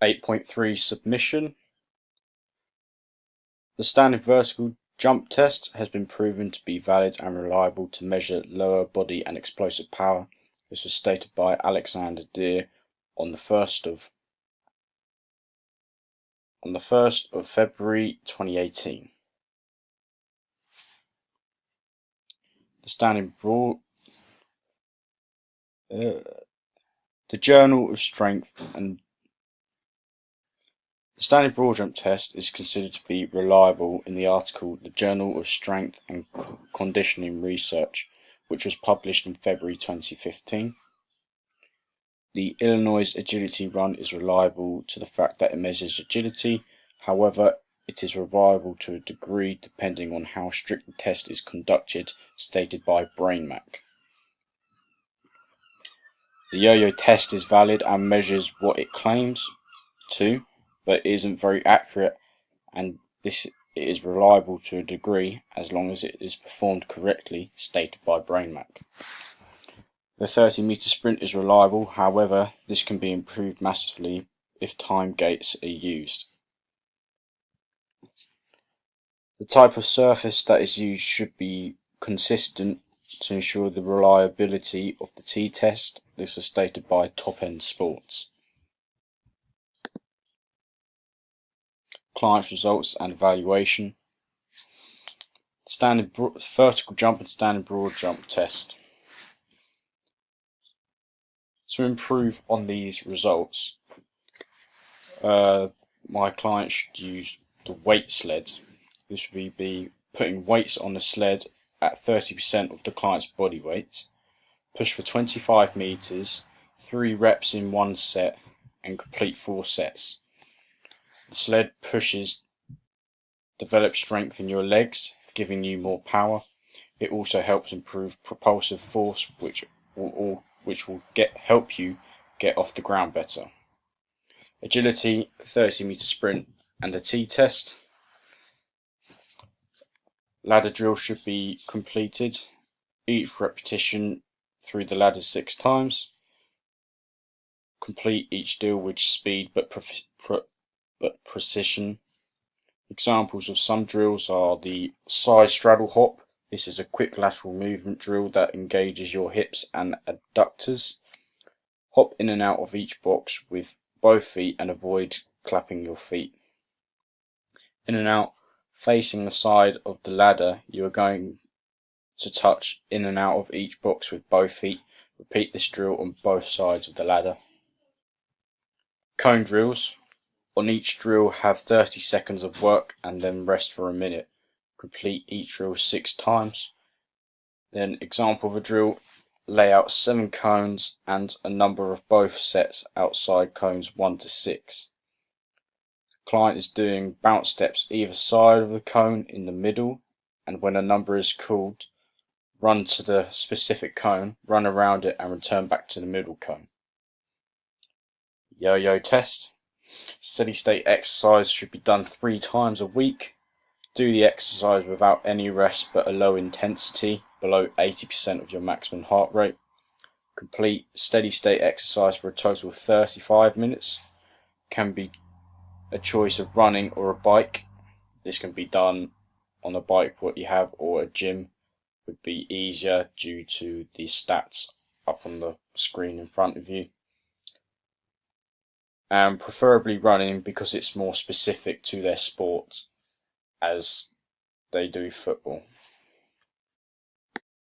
8.3 submission. The standing vertical jump test has been proven to be valid and reliable to measure lower body and explosive power. This was stated by Alexander Deer on the 1st of February 2018. The standing broad the Journal of Strength and the standing broad jump test is considered to be reliable in the article The Journal of Strength and Conditioning Research, which was published in February 2015. The Illinois Agility Run is reliable to the fact that it measures agility. However, it is reliable to a degree depending on how strict the test is conducted, stated by BrainMac. The yo-yo test is valid and measures what it claims to, but isn't very accurate, and it is reliable to a degree as long as it is performed correctly, stated by BrainMac. The 30-meter sprint is reliable, however, this can be improved massively if time gates are used. The type of surface that is used should be consistent to ensure the reliability of the t-test. This was stated by Top End Sports. Client's results and evaluation. Standing vertical jump and standing broad jump test. To improve on these results, my client should use the weight sled. This would be putting weights on the sled at 30% of the client's body weight. Push for 25 meters, 3 reps in 1 set, and complete 4 sets. The sled pushes develop strength in your legs, giving you more power. It also helps improve propulsive force, which will help you get off the ground better. Agility, 30-meter sprint, and the t-test. Ladder drill should be completed. Each repetition through the ladder 6 times. Complete each drill with speed but precision. Examples of some drills are the side straddle hop. This is a quick lateral movement drill that engages your hips and adductors. Hop in and out of each box with both feet and avoid clapping your feet. In and out, facing the side of the ladder, you are going to touch in and out of each box with both feet. Repeat this drill on both sides of the ladder. Cone drills. On each drill, have 30 seconds of work and then rest for a minute. Complete each drill 6 times. Then, example of a drill, lay out 7 cones and a number of both sets outside cones 1 to 6. The client is doing bounce steps either side of the cone in the middle, and when a number is called, run to the specific cone, run around it and return back to the middle cone. Yo-yo test. Steady state exercise should be done 3 times a week. Do the exercise without any rest but a low intensity, below 80% of your maximum heart rate. Complete steady state exercise for a total of 35 minutes. Can be a choice of running or a bike. This can be done on a bike what you have, or a gym would be easier due to the stats up on the screen in front of you. And preferably running because it's more specific to their sport as they do football.